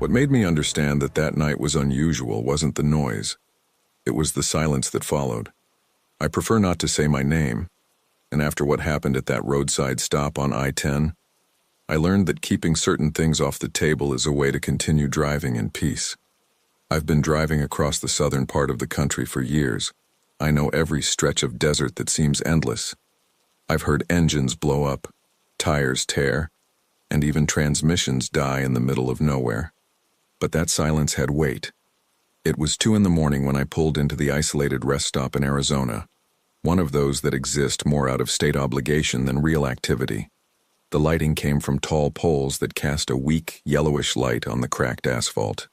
What made me understand that that night was unusual wasn't the noise. It was the silence that followed. I prefer not to say my name, and after what happened at that roadside stop on I-10, I learned that keeping certain things off the table is a way to continue driving in peace. I've been driving across the southern part of the country for years. I know every stretch of desert that seems endless. I've heard engines blow up, tires tear, and even transmissions die in the middle of nowhere. But that silence had weight. It was 2 a.m. when I pulled into the isolated rest stop in Arizona, one of those that exist more out of state obligation than real activity. The lighting came from tall poles that cast a weak, yellowish light on the cracked asphalt.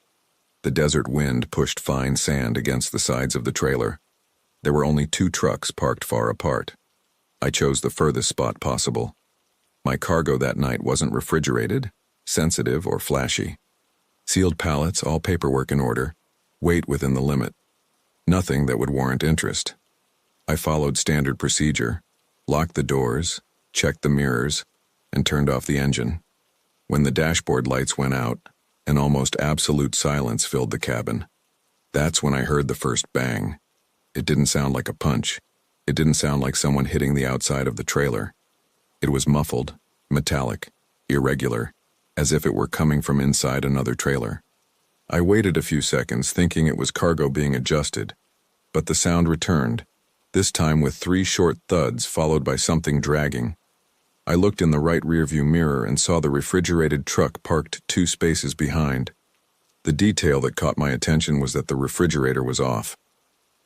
The desert wind pushed fine sand against the sides of the trailer. There were only 2 trucks parked far apart. I chose the furthest spot possible. My cargo that night wasn't refrigerated, sensitive, or flashy. Sealed pallets, all paperwork in order, weight within the limit. Nothing that would warrant interest. I followed standard procedure, locked the doors, checked the mirrors, and turned off the engine. When the dashboard lights went out, an almost absolute silence filled the cabin. That's when I heard the first bang. It didn't sound like a punch. It didn't sound like someone hitting the outside of the trailer. It was muffled, metallic, irregular, as if it were coming from inside another trailer. I waited a few seconds thinking it was cargo being adjusted, but the sound returned, this time with 3 short thuds followed by something dragging. I looked in the right rearview mirror and saw the refrigerated truck parked 2 spaces behind. The detail that caught my attention was that the refrigerator was off.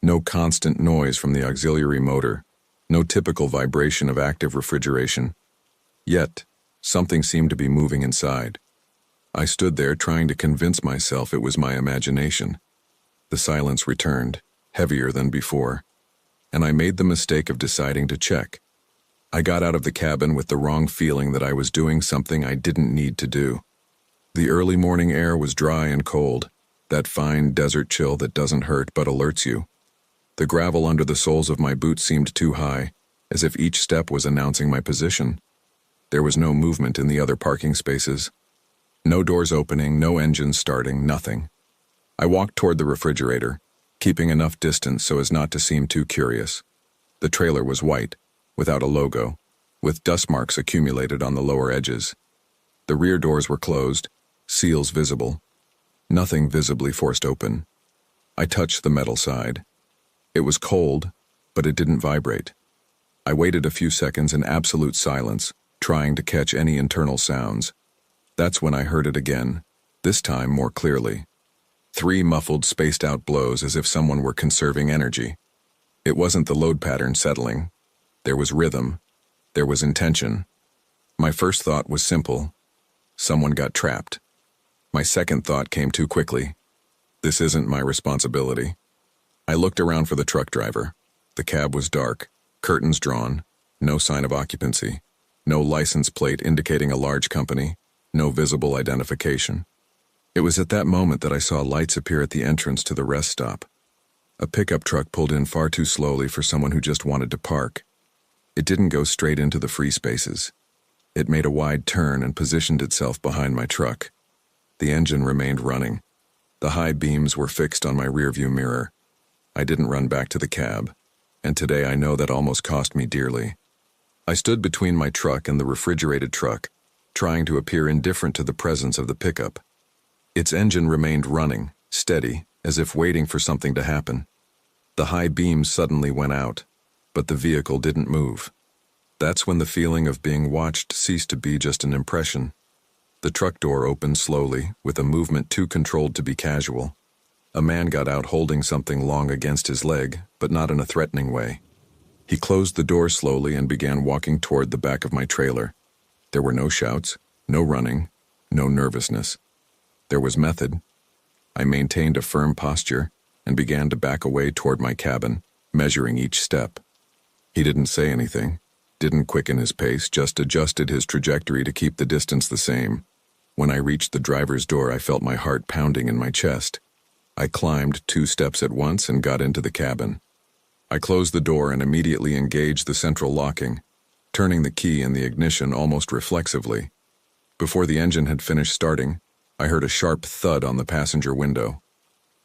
No constant noise from the auxiliary motor, no typical vibration of active refrigeration. Yet, something seemed to be moving inside. I stood there trying to convince myself it was my imagination. The silence returned, heavier than before, and I made the mistake of deciding to check. I got out of the cabin with the wrong feeling that I was doing something I didn't need to do. The early morning air was dry and cold, that fine desert chill that doesn't hurt but alerts you. The gravel under the soles of my boots seemed too high, as if each step was announcing my position. There was no movement in the other parking spaces. No doors opening, no engines starting, nothing. I walked toward the refrigerator, keeping enough distance so as not to seem too curious. The trailer was white, without a logo, with dust marks accumulated on the lower edges. The rear doors were closed, seals visible. Nothing visibly forced open. I touched the metal side. It was cold, but it didn't vibrate. I waited a few seconds in absolute silence, trying to catch any internal sounds. That's when I heard it again, this time more clearly. 3 muffled, spaced-out blows as if someone were conserving energy. It wasn't the load pattern settling. There was rhythm. There was intention. My first thought was simple. Someone got trapped. My second thought came too quickly. This isn't my responsibility. I looked around for the truck driver. The cab was dark, curtains drawn, no sign of occupancy, no license plate indicating a large company, no visible identification. It was at that moment that I saw lights appear at the entrance to the rest stop. A pickup truck pulled in far too slowly for someone who just wanted to park. It didn't go straight into the free spaces. It made a wide turn and positioned itself behind my truck. The engine remained running. The high beams were fixed on my rearview mirror. I didn't run back to the cab, and today I know that almost cost me dearly. I stood between my truck and the refrigerated truck, trying to appear indifferent to the presence of the pickup. Its engine remained running, steady, as if waiting for something to happen. The high beams suddenly went out, but the vehicle didn't move. That's when the feeling of being watched ceased to be just an impression. The truck door opened slowly, with a movement too controlled to be casual. A man got out holding something long against his leg, but not in a threatening way. He closed the door slowly and began walking toward the back of my trailer. There were no shouts, no running, no nervousness. There was method. I maintained a firm posture and began to back away toward my cabin, measuring each step. He didn't say anything, didn't quicken his pace, just adjusted his trajectory to keep the distance the same. When I reached the driver's door, I felt my heart pounding in my chest. I climbed 2 steps at once and got into the cabin. I closed the door and immediately engaged the central locking, turning the key in the ignition almost reflexively. Before the engine had finished starting, I heard a sharp thud on the passenger window.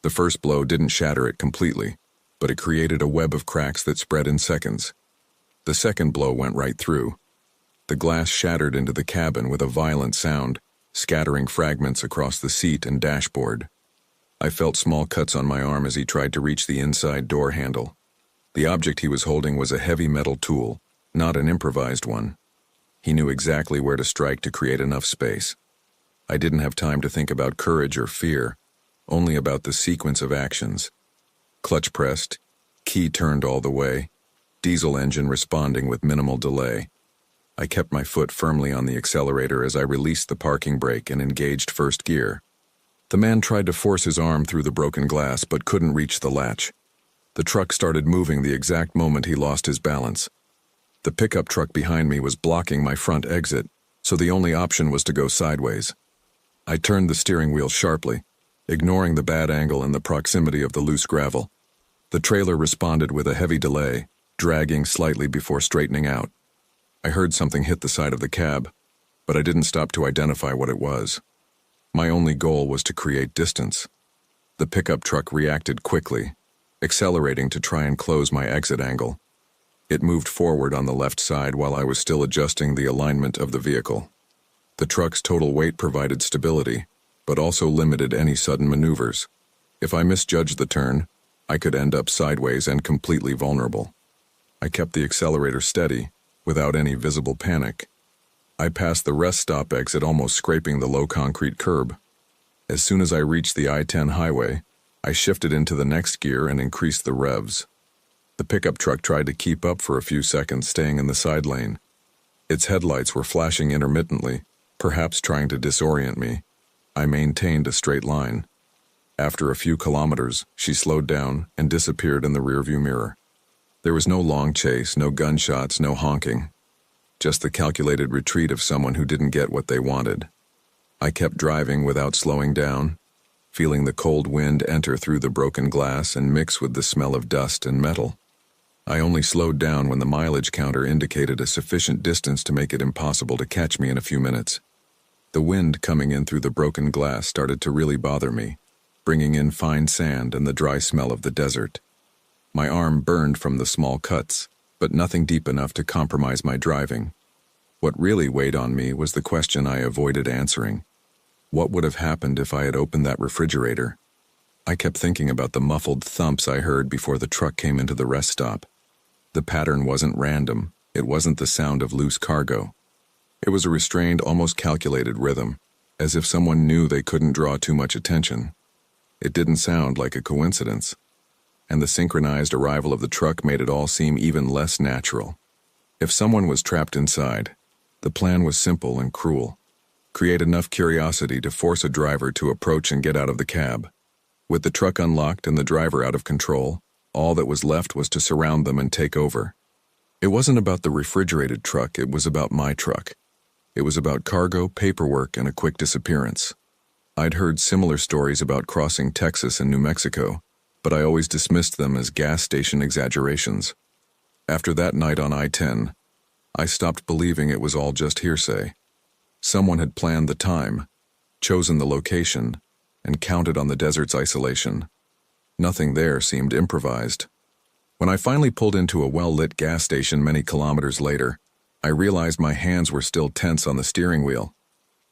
The first blow didn't shatter it completely, but it created a web of cracks that spread in seconds. The second blow went right through. The glass shattered into the cabin with a violent sound, scattering fragments across the seat and dashboard. I felt small cuts on my arm as he tried to reach the inside door handle. The object he was holding was a heavy metal tool, not an improvised one. He knew exactly where to strike to create enough space. I didn't have time to think about courage or fear, only about the sequence of actions. Clutch pressed, key turned all the way, diesel engine responding with minimal delay. I kept my foot firmly on the accelerator as I released the parking brake and engaged first gear. The man tried to force his arm through the broken glass but couldn't reach the latch. The truck started moving the exact moment he lost his balance. The pickup truck behind me was blocking my front exit, so the only option was to go sideways. I turned the steering wheel sharply, ignoring the bad angle and the proximity of the loose gravel. The trailer responded with a heavy delay, dragging slightly before straightening out. I heard something hit the side of the cab, but I didn't stop to identify what it was. My only goal was to create distance. The pickup truck reacted quickly, accelerating to try and close my exit angle. It moved forward on the left side while I was still adjusting the alignment of the vehicle. The truck's total weight provided stability, but also limited any sudden maneuvers. If I misjudged the turn, I could end up sideways and completely vulnerable. I kept the accelerator steady, without any visible panic. I passed the rest stop exit almost scraping the low concrete curb. As soon as I reached the I-10 highway, I shifted into the next gear and increased the revs. The pickup truck tried to keep up for a few seconds, staying in the side lane. Its headlights were flashing intermittently, perhaps trying to disorient me. I maintained a straight line. After a few kilometers, she slowed down and disappeared in the rearview mirror. There was no long chase, no gunshots, no honking. Just the calculated retreat of someone who didn't get what they wanted. I kept driving without slowing down, feeling the cold wind enter through the broken glass and mix with the smell of dust and metal. I only slowed down when the mileage counter indicated a sufficient distance to make it impossible to catch me in a few minutes. The wind coming in through the broken glass started to really bother me, bringing in fine sand and the dry smell of the desert. My arm burned from the small cuts, but nothing deep enough to compromise my driving. What really weighed on me was the question I avoided answering. What would have happened if I had opened that refrigerator? I kept thinking about the muffled thumps I heard before the truck came into the rest stop. The pattern wasn't random. It wasn't the sound of loose cargo. It was a restrained, almost calculated rhythm, as if someone knew they couldn't draw too much attention. It didn't sound like a coincidence, and the synchronized arrival of the truck made it all seem even less natural. If someone was trapped inside, the plan was simple and cruel. Create enough curiosity to force a driver to approach and get out of the cab. With the truck unlocked and the driver out of control, all that was left was to surround them and take over. It wasn't about the refrigerated truck, it was about my truck. It was about cargo, paperwork, and a quick disappearance. I'd heard similar stories about crossing Texas and New Mexico, but I always dismissed them as gas station exaggerations. After that night on I-10, I stopped believing it was all just hearsay. Someone had planned the time, chosen the location, and counted on the desert's isolation. Nothing there seemed improvised. When I finally pulled into a well-lit gas station many kilometers later, I realized my hands were still tense on the steering wheel.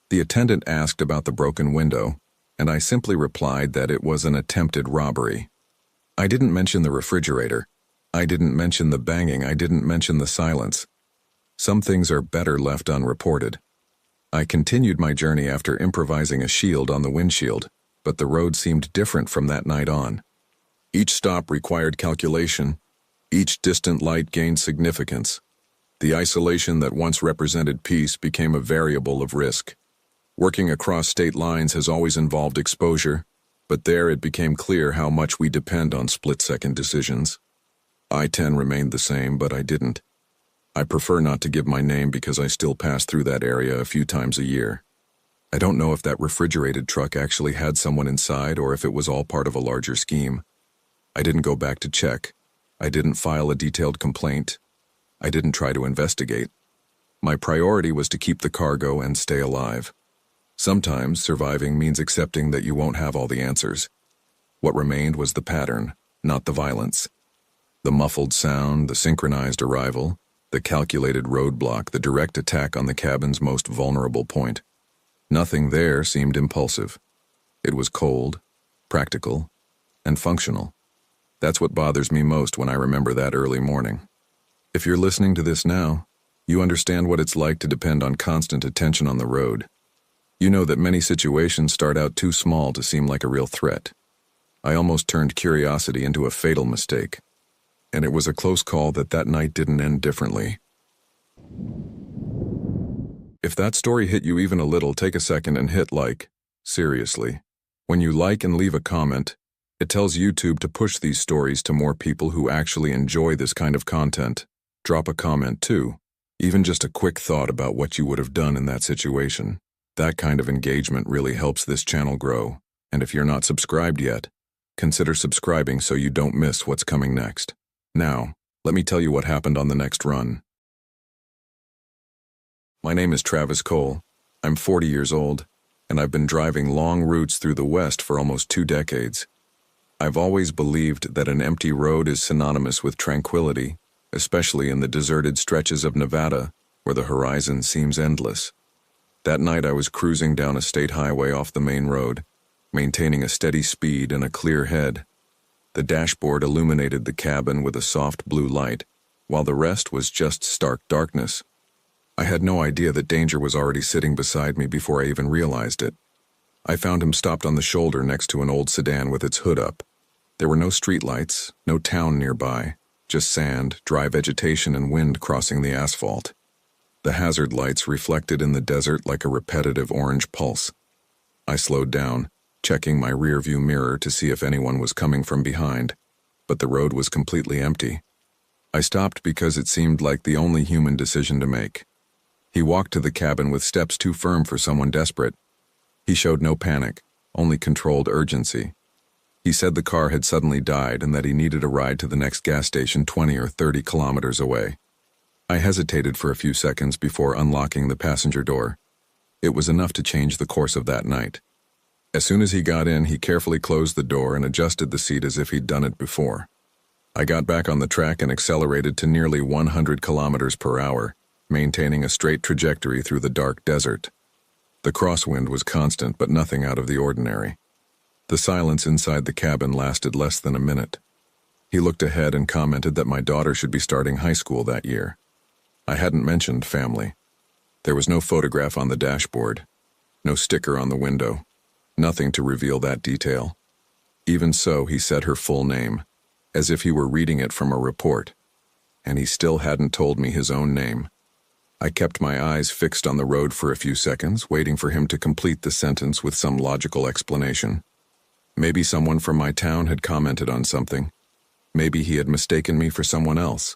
The attendant asked about the broken window, and I simply replied that it was an attempted robbery. I didn't mention the refrigerator. I didn't mention the banging. I didn't mention the silence. Some things are better left unreported. I continued my journey after improvising a shield on the windshield, but the road seemed different from that night on. Each stop required calculation. Each distant light gained significance. The isolation that once represented peace became a variable of risk. Working across state lines has always involved exposure, but there it became clear how much we depend on split-second decisions. I-10 remained the same, but I didn't. I prefer not to give my name because I still pass through that area a few times a year. I don't know if that refrigerated truck actually had someone inside or if it was all part of a larger scheme. I didn't go back to check. I didn't file a detailed complaint. I didn't try to investigate. My priority was to keep the cargo and stay alive. Sometimes surviving means accepting that you won't have all the answers. What remained was the pattern, not the violence. The muffled sound, the synchronized arrival, the calculated roadblock, the direct attack on the cabin's most vulnerable point. Nothing there seemed impulsive. It was cold, practical, and functional. That's what bothers me most when I remember that early morning. If you're listening to this now, you understand what it's like to depend on constant attention on the road. You know that many situations start out too small to seem like a real threat. I almost turned curiosity into a fatal mistake. And it was a close call that night didn't end differently. If that story hit you even a little, take a second and hit like. Seriously. When you like and leave a comment, it tells YouTube to push these stories to more people who actually enjoy this kind of content. Drop a comment too, even just a quick thought about what you would have done in that situation. That kind of engagement really helps this channel grow, and if you're not subscribed yet, consider subscribing so you don't miss what's coming next. Now, let me tell you what happened on the next run. My name is Travis Cole. I'm 40 years old, and I've been driving long routes through the West for almost 2 decades. I've always believed that an empty road is synonymous with tranquility, especially in the deserted stretches of Nevada where the horizon seems endless. That night I was cruising down a state highway off the main road, maintaining a steady speed and a clear head. The dashboard illuminated the cabin with a soft blue light, while the rest was just stark darkness. I had no idea that danger was already sitting beside me before I even realized it. I found him stopped on the shoulder next to an old sedan with its hood up. There were no streetlights, no town nearby, just sand, dry vegetation, and wind crossing the asphalt. The hazard lights reflected in the desert like a repetitive orange pulse. I slowed down, checking my rearview mirror to see if anyone was coming from behind, but the road was completely empty. I stopped because it seemed like the only human decision to make. He walked to the cabin with steps too firm for someone desperate. He showed no panic, only controlled urgency. He said the car had suddenly died and that he needed a ride to the next gas station 20 or 30 kilometers away. I hesitated for a few seconds before unlocking the passenger door. It was enough to change the course of that night. As soon as he got in, he carefully closed the door and adjusted the seat as if he'd done it before. I got back on the track and accelerated to nearly 100 kilometers per hour, maintaining a straight trajectory through the dark desert. The crosswind was constant, but nothing out of the ordinary. The silence inside the cabin lasted less than a minute. He looked ahead and commented that my daughter should be starting high school that year. I hadn't mentioned family. There was no photograph on the dashboard, no sticker on the window, nothing to reveal that detail. Even so, he said her full name, as if he were reading it from a report, and he still hadn't told me his own name. I kept my eyes fixed on the road for a few seconds, waiting for him to complete the sentence with some logical explanation. Maybe someone from my town had commented on something. Maybe he had mistaken me for someone else.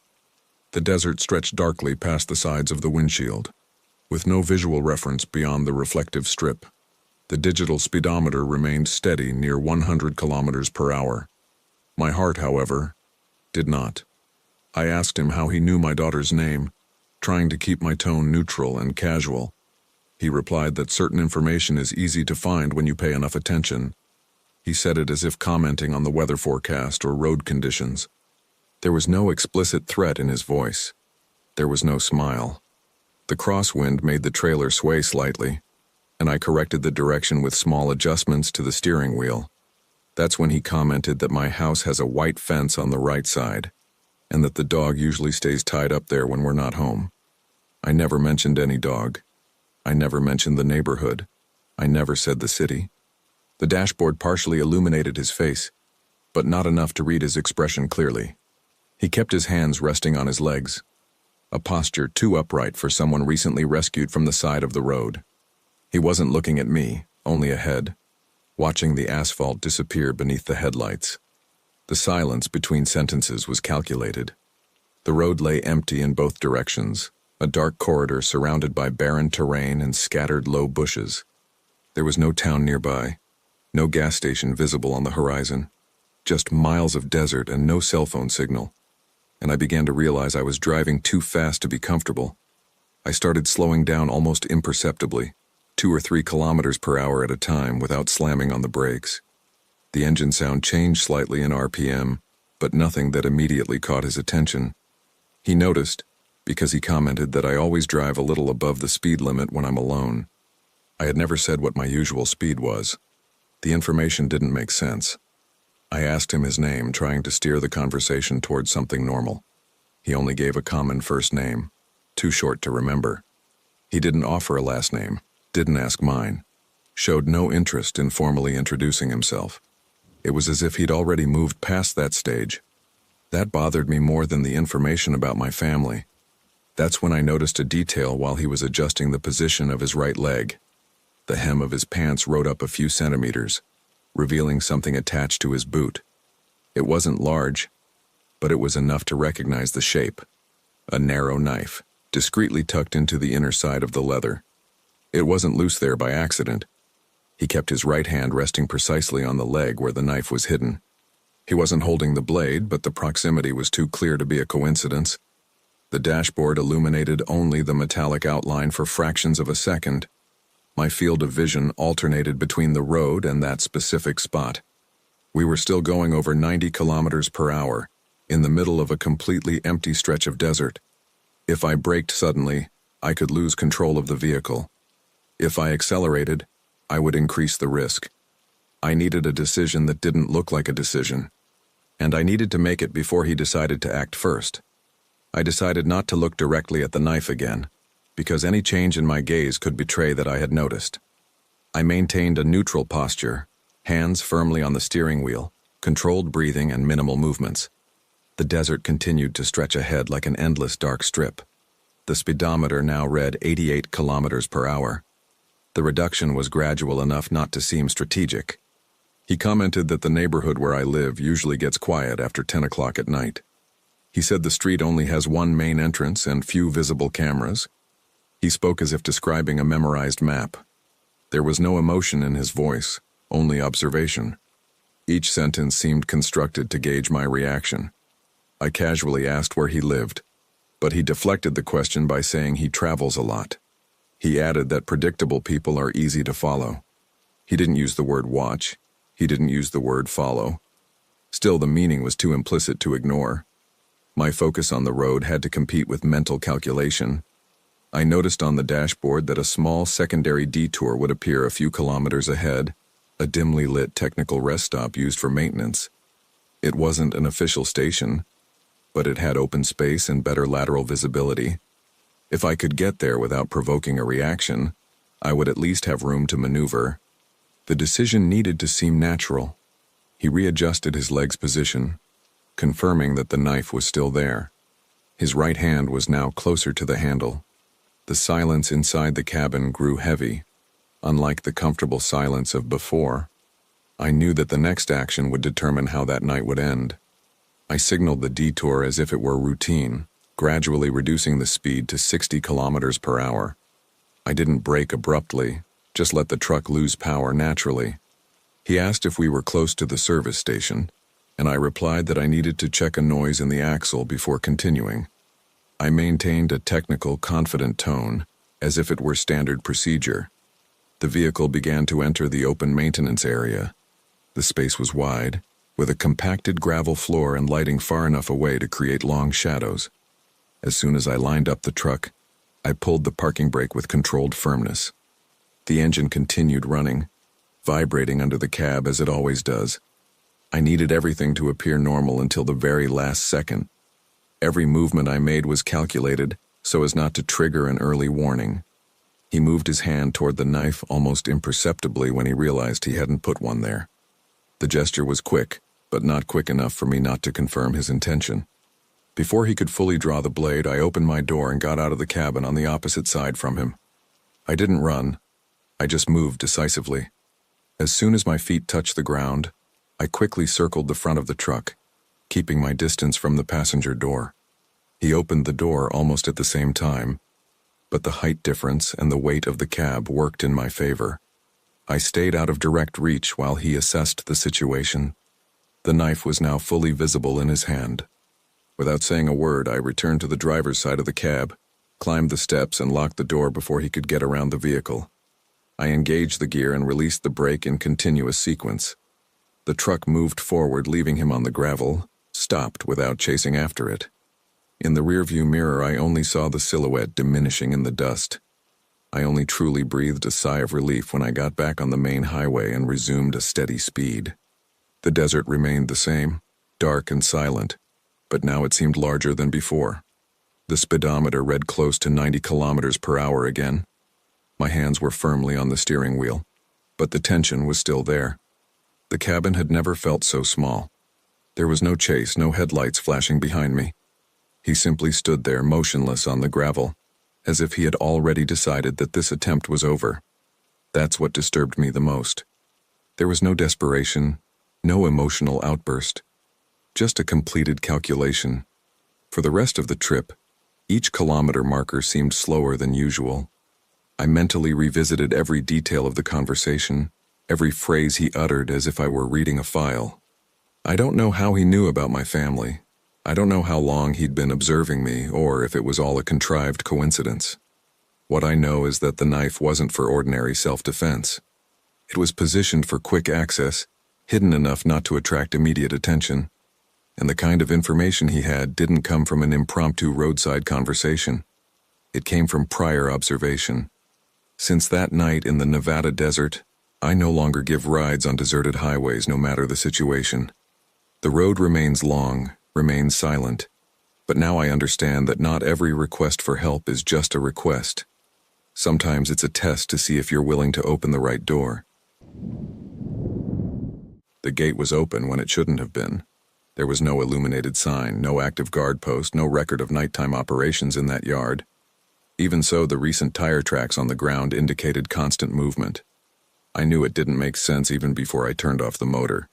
The desert stretched darkly past the sides of the windshield, with no visual reference beyond the reflective strip. The digital speedometer remained steady near 100 kilometers per hour. My heart, however, did not. I asked him how he knew my daughter's name, trying to keep my tone neutral and casual. He replied that certain information is easy to find when you pay enough attention. He said it as if commenting on the weather forecast or road conditions. There was no explicit threat in his voice. There was no smile. The crosswind made the trailer sway slightly, and I corrected the direction with small adjustments to the steering wheel. That's when he commented that my house has a white fence on the right side, and that the dog usually stays tied up there when we're not home. I never mentioned any dog. I never mentioned the neighborhood. I never said the city. The dashboard partially illuminated his face, but not enough to read his expression clearly. He kept his hands resting on his legs, a posture too upright for someone recently rescued from the side of the road. He wasn't looking at me, only ahead, watching the asphalt disappear beneath the headlights. The silence between sentences was calculated. The road lay empty in both directions, a dark corridor surrounded by barren terrain and scattered low bushes. There was no town nearby, no gas station visible on the horizon, just miles of desert and no cell phone signal. And I began to realize I was driving too fast to be comfortable. I started slowing down almost imperceptibly, 2 or 3 kilometers per hour at a time without slamming on the brakes. The engine sound changed slightly in RPM, but nothing that immediately caught his attention. He noticed, because he commented that I always drive a little above the speed limit when I'm alone. I had never said what my usual speed was. The information didn't make sense. I asked him his name, trying to steer the conversation towards something normal. He only gave a common first name, too short to remember. He didn't offer a last name, didn't ask mine, showed no interest in formally introducing himself. It was as if he'd already moved past that stage. That bothered me more than the information about my family. That's when I noticed a detail while he was adjusting the position of his right leg. The hem of his pants rode up a few centimeters, revealing something attached to his boot. It wasn't large, but it was enough to recognize the shape. A narrow knife, discreetly tucked into the inner side of the leather. It wasn't loose there by accident. He kept his right hand resting precisely on the leg where the knife was hidden. He wasn't holding the blade, but the proximity was too clear to be a coincidence. The dashboard illuminated only the metallic outline for fractions of a second. My field of vision alternated between the road and that specific spot. We were still going over 90 kilometers per hour, in the middle of a completely empty stretch of desert. If I braked suddenly, I could lose control of the vehicle. If I accelerated, I would increase the risk. I needed a decision that didn't look like a decision, and I needed to make it before he decided to act first. I decided not to look directly at the knife again, because any change in my gaze could betray that I had noticed. I maintained a neutral posture, hands firmly on the steering wheel, controlled breathing and minimal movements. The desert continued to stretch ahead like an endless dark strip. The speedometer now read 88 kilometers per hour. The reduction was gradual enough not to seem strategic. He commented that the neighborhood where I live usually gets quiet after 10 o'clock at night. He said the street only has one main entrance and few visible cameras. He spoke as if describing a memorized map. There was no emotion in his voice, only observation. Each sentence seemed constructed to gauge my reaction. I casually asked where he lived, but he deflected the question by saying he travels a lot. He added that predictable people are easy to follow. He didn't use the word watch. He didn't use the word follow. Still, the meaning was too implicit to ignore. My focus on the road had to compete with mental calculation. I noticed on the dashboard that a small secondary detour would appear a few kilometers ahead, a dimly lit technical rest stop used for maintenance. It wasn't an official station, but it had open space and better lateral visibility. If I could get there without provoking a reaction, I would at least have room to maneuver. The decision needed to seem natural. He readjusted his leg's position, confirming that the knife was still there. His right hand was now closer to the handle. The silence inside the cabin grew heavy, unlike the comfortable silence of before. I knew that the next action would determine how that night would end. I signaled the detour as if it were routine, gradually reducing the speed to 60 kilometers per hour. I didn't brake abruptly, just let the truck lose power naturally. He asked if we were close to the service station, and I replied that I needed to check a noise in the axle before continuing. I maintained a technical, confident tone, as if it were standard procedure. The vehicle began to enter the open maintenance area. The space was wide, with a compacted gravel floor and lighting far enough away to create long shadows. As soon as I lined up the truck, I pulled the parking brake with controlled firmness. The engine continued running, vibrating under the cab as it always does. I needed everything to appear normal until the very last second. Every movement I made was calculated so as not to trigger an early warning. He moved his hand toward the knife almost imperceptibly when he realized he hadn't put one there. The gesture was quick, but not quick enough for me not to confirm his intention. Before he could fully draw the blade, I opened my door and got out of the cabin on the opposite side from him. I didn't run. I just moved decisively. As soon as my feet touched the ground, I quickly circled the front of the truck, keeping my distance from the passenger door. He opened the door almost at the same time, but the height difference and the weight of the cab worked in my favor. I stayed out of direct reach while he assessed the situation. The knife was now fully visible in his hand. Without saying a word, I returned to the driver's side of the cab, climbed the steps, and locked the door before he could get around the vehicle. I engaged the gear and released the brake in continuous sequence. The truck moved forward, leaving him on the gravel, stopped without chasing after it. In the rearview mirror, I only saw the silhouette diminishing in the dust. I only truly breathed a sigh of relief when I got back on the main highway and resumed a steady speed. The desert remained the same, dark and silent, but now it seemed larger than before. The speedometer read close to 90 kilometers per hour again. My hands were firmly on the steering wheel, but the tension was still there. The cabin had never felt so small. There was no chase, no headlights flashing behind me. He simply stood there, motionless on the gravel, as if he had already decided that this attempt was over. That's what disturbed me the most. There was no desperation, no emotional outburst, just a completed calculation. For the rest of the trip, each kilometer marker seemed slower than usual. I mentally revisited every detail of the conversation, every phrase he uttered as if I were reading a file. I don't know how he knew about my family. I don't know how long he'd been observing me, or if it was all a contrived coincidence. What I know is that the knife wasn't for ordinary self-defense. It was positioned for quick access, hidden enough not to attract immediate attention, and the kind of information he had didn't come from an impromptu roadside conversation. It came from prior observation. Since that night in the Nevada desert, I no longer give rides on deserted highways no matter the situation. The road remains long, remains silent, but now I understand that not every request for help is just a request. Sometimes it's a test to see if you're willing to open the right door. The gate was open when it shouldn't have been. There was no illuminated sign, no active guard post, no record of nighttime operations in that yard. Even so, the recent tire tracks on the ground indicated constant movement. I knew it didn't make sense even before I turned off the motor,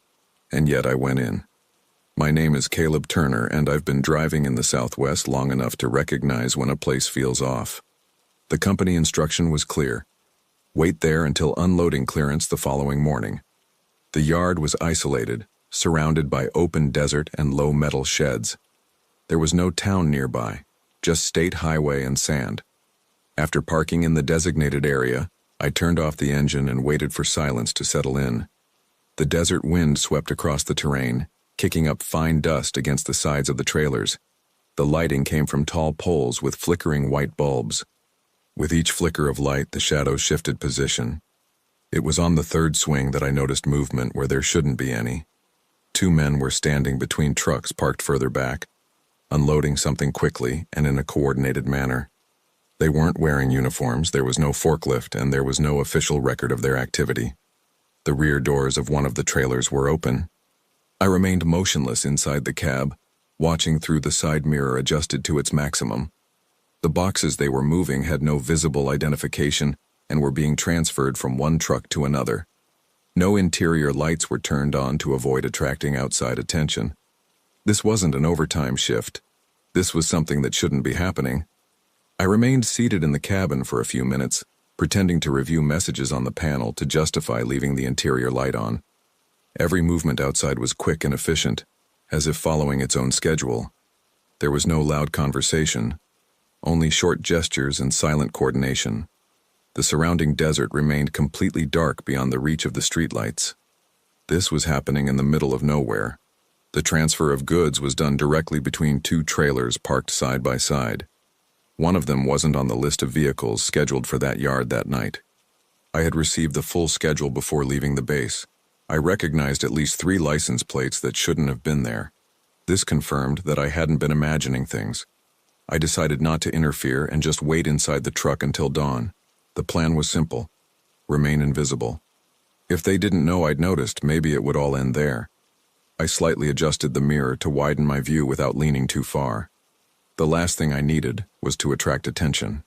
and yet I went in. My name is Caleb Turner, and I've been driving in the Southwest long enough to recognize when a place feels off. The company instruction was clear. Wait there until unloading clearance the following morning. The yard was isolated, surrounded by open desert and low metal sheds. There was no town nearby, just state highway and sand. After parking in the designated area, I turned off the engine and waited for silence to settle in. The desert wind swept across the terrain, kicking up fine dust against the sides of the trailers. The lighting came from tall poles with flickering white bulbs. With each flicker of light, the shadows shifted position. It was on the third swing that I noticed movement where there shouldn't be any. Two men were standing between trucks parked further back, unloading something quickly and in a coordinated manner. They weren't wearing uniforms, there was no forklift, and there was no official record of their activity. The rear doors of one of the trailers were open. I remained motionless inside the cab, watching through the side mirror adjusted to its maximum. The boxes they were moving had no visible identification and were being transferred from one truck to another. No interior lights were turned on to avoid attracting outside attention. This wasn't an overtime shift. This was something that shouldn't be happening. I remained seated in the cabin for a few minutes, pretending to review messages on the panel to justify leaving the interior light on. Every movement outside was quick and efficient, as if following its own schedule. There was no loud conversation, only short gestures and silent coordination. The surrounding desert remained completely dark beyond the reach of the streetlights. This was happening in the middle of nowhere. The transfer of goods was done directly between two trailers parked side by side. One of them wasn't on the list of vehicles scheduled for that yard that night. I had received the full schedule before leaving the base. I recognized at least 3 license plates that shouldn't have been there. This confirmed that I hadn't been imagining things. I decided not to interfere and just wait inside the truck until dawn. The plan was simple: remain invisible. If they didn't know I'd noticed, maybe it would all end there. I slightly adjusted the mirror to widen my view without leaning too far. The last thing I needed was to attract attention.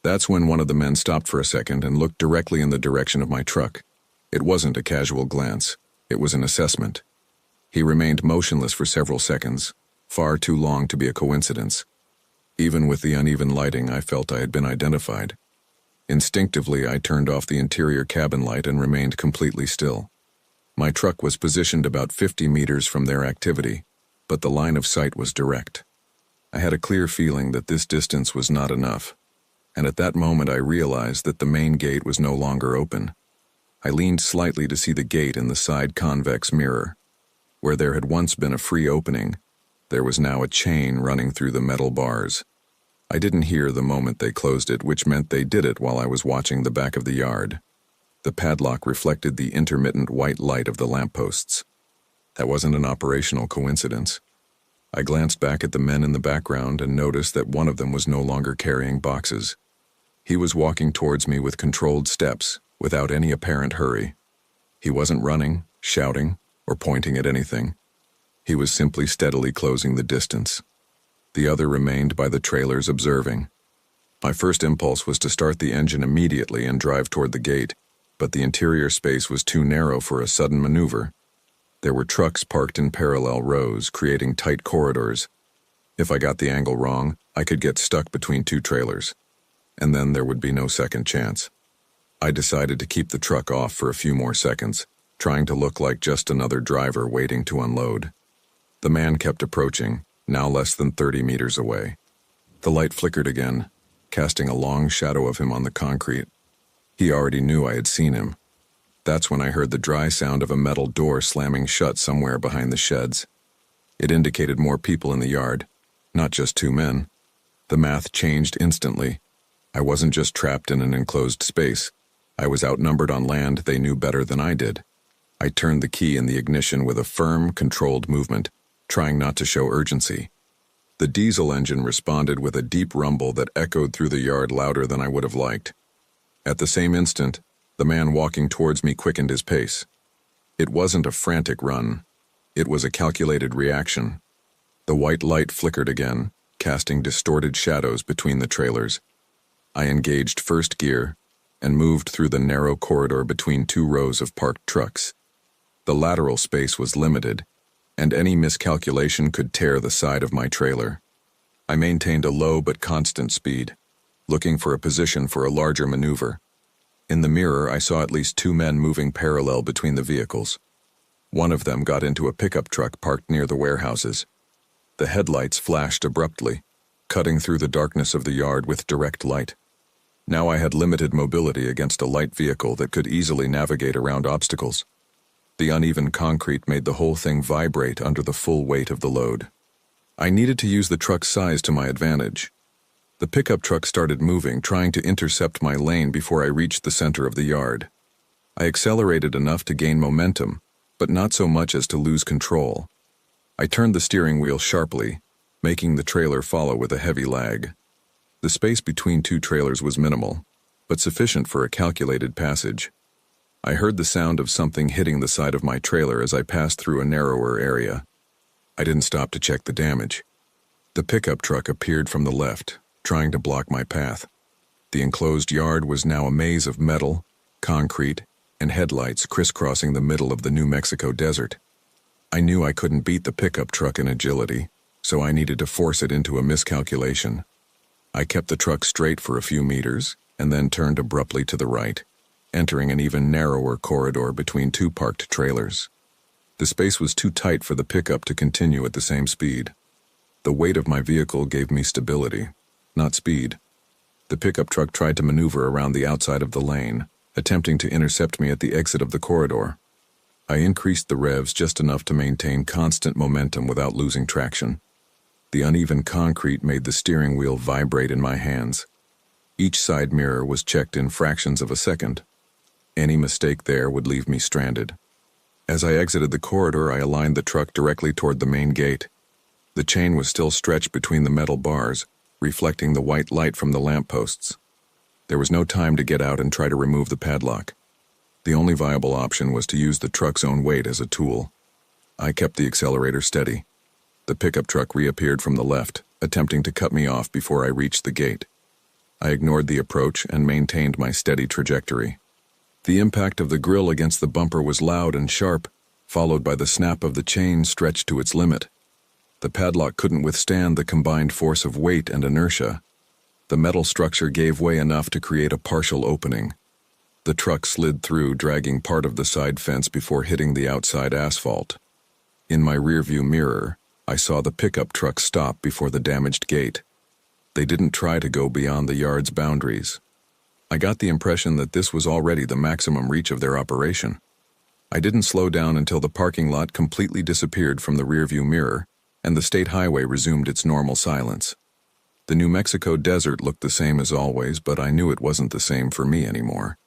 That's when one of the men stopped for a second and looked directly in the direction of my truck. It wasn't a casual glance. It was an assessment. He remained motionless for several seconds, far too long to be a coincidence. Even with the uneven lighting, I felt I had been identified. Instinctively, I turned off the interior cabin light and remained completely still. My truck was positioned about 50 meters from their activity, but the line of sight was direct. I had a clear feeling that this distance was not enough. and at that moment I realized that the main gate was no longer open. I leaned slightly to see the gate in the side convex mirror. Where there had once been a free opening, there was now a chain running through the metal bars. I didn't hear the moment they closed it, which meant they did it while I was watching the back of the yard. The padlock reflected the intermittent white light of the lampposts. That wasn't an operational coincidence. I glanced back at the men in the background and noticed that one of them was no longer carrying boxes. He was walking towards me with controlled steps, without any apparent hurry. He wasn't running, shouting, or pointing at anything. He was simply steadily closing the distance. The other remained by the trailers observing. My first impulse was to start the engine immediately and drive toward the gate, but the interior space was too narrow for a sudden maneuver. There were trucks parked in parallel rows, creating tight corridors. If I got the angle wrong, I could get stuck between two trailers, and then there would be no second chance. I decided to keep the truck off for a few more seconds, trying to look like just another driver waiting to unload. The man kept approaching, now less than 30 meters away. The light flickered again, casting a long shadow of him on the concrete. He already knew I had seen him. That's when I heard the dry sound of a metal door slamming shut somewhere behind the sheds. It indicated more people in the yard, not just two men. The math changed instantly. I wasn't just trapped in an enclosed space. I was outnumbered on land they knew better than I did. I turned the key in the ignition with a firm, controlled movement, trying not to show urgency. The diesel engine responded with a deep rumble that echoed through the yard louder than I would have liked. At the same instant, the man walking towards me quickened his pace. It wasn't a frantic run. It was a calculated reaction. The white light flickered again, casting distorted shadows between the trailers. I engaged first gear and moved through the narrow corridor between two rows of parked trucks. The lateral space was limited, and any miscalculation could tear the side of my trailer. I maintained a low but constant speed, looking for a position for a larger maneuver. In the mirror, I saw at least two men moving parallel between the vehicles. One of them got into a pickup truck parked near the warehouses. The headlights flashed abruptly, cutting through the darkness of the yard with direct light. Now I had limited mobility against a light vehicle that could easily navigate around obstacles. The uneven concrete made the whole thing vibrate under the full weight of the load. I needed to use the truck's size to my advantage. The pickup truck started moving, trying to intercept my lane before I reached the center of the yard. I accelerated enough to gain momentum, but not so much as to lose control. I turned the steering wheel sharply, making the trailer follow with a heavy lag. The space between two trailers was minimal, but sufficient for a calculated passage. I heard the sound of something hitting the side of my trailer as I passed through a narrower area. I didn't stop to check the damage. The pickup truck appeared from the left, trying to block my path. The enclosed yard was now a maze of metal, concrete, and headlights crisscrossing the middle of the New Mexico desert. I knew I couldn't beat the pickup truck in agility, so I needed to force it into a miscalculation. I kept the truck straight for a few meters, and then turned abruptly to the right, entering an even narrower corridor between two parked trailers. The space was too tight for the pickup to continue at the same speed. The weight of my vehicle gave me stability, not speed. The pickup truck tried to maneuver around the outside of the lane, attempting to intercept me at the exit of the corridor. I increased the revs just enough to maintain constant momentum without losing traction. The uneven concrete made the steering wheel vibrate in my hands. Each side mirror was checked in fractions of a second. Any mistake there would leave me stranded. As I exited the corridor, I aligned the truck directly toward the main gate. The chain was still stretched between the metal bars, reflecting the white light from the lampposts. There was no time to get out and try to remove the padlock. The only viable option was to use the truck's own weight as a tool. I kept the accelerator steady. The pickup truck reappeared from the left, attempting to cut me off before I reached the gate. I ignored the approach and maintained my steady trajectory. The impact of the grille against the bumper was loud and sharp, followed by the snap of the chain stretched to its limit. The padlock couldn't withstand the combined force of weight and inertia. The metal structure gave way enough to create a partial opening. The truck slid through, dragging part of the side fence before hitting the outside asphalt. In my rearview mirror, I saw the pickup truck stop before the damaged gate. They didn't try to go beyond the yard's boundaries. I got the impression that this was already the maximum reach of their operation. I didn't slow down until the parking lot completely disappeared from the rearview mirror, and the state highway resumed its normal silence. The New Mexico desert looked the same as always, but I knew it wasn't the same for me anymore.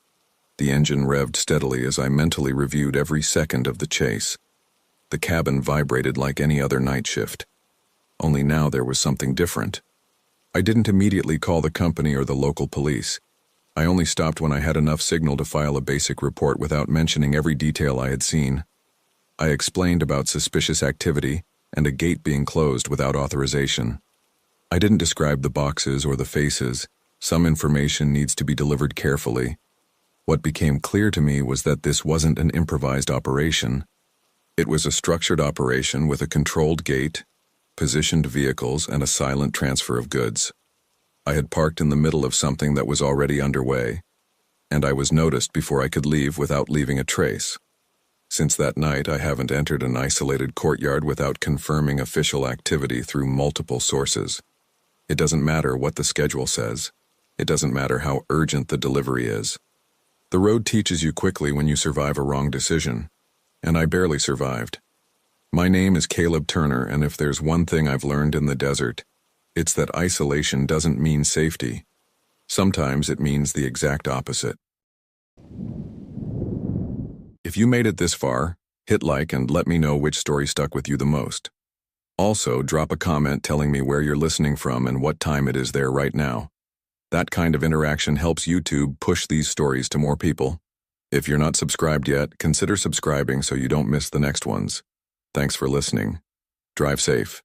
The engine revved steadily as I mentally reviewed every second of the chase. The cabin vibrated like any other night shift. Only now there was something different. I didn't immediately call the company or the local police. I only stopped when I had enough signal to file a basic report without mentioning every detail I had seen. I explained about suspicious activity and a gate being closed without authorization. I didn't describe the boxes or the faces. Some information needs to be delivered carefully. What became clear to me was that this wasn't an improvised operation. It was a structured operation with a controlled gate, positioned vehicles, and a silent transfer of goods. I had parked in the middle of something that was already underway, and I was noticed before I could leave without leaving a trace. Since that night, I haven't entered an isolated courtyard without confirming official activity through multiple sources. It doesn't matter what the schedule says. It doesn't matter how urgent the delivery is. The road teaches you quickly when you survive a wrong decision, and I barely survived. My name is Caleb Turner, and if there's one thing I've learned in the desert, it's that isolation doesn't mean safety. Sometimes it means the exact opposite. If you made it this far, hit like and let me know which story stuck with you the most. Also, drop a comment telling me where you're listening from and what time it is there right now. That kind of interaction helps YouTube push these stories to more people. If you're not subscribed yet, consider subscribing so you don't miss the next ones. Thanks for listening. Drive safe.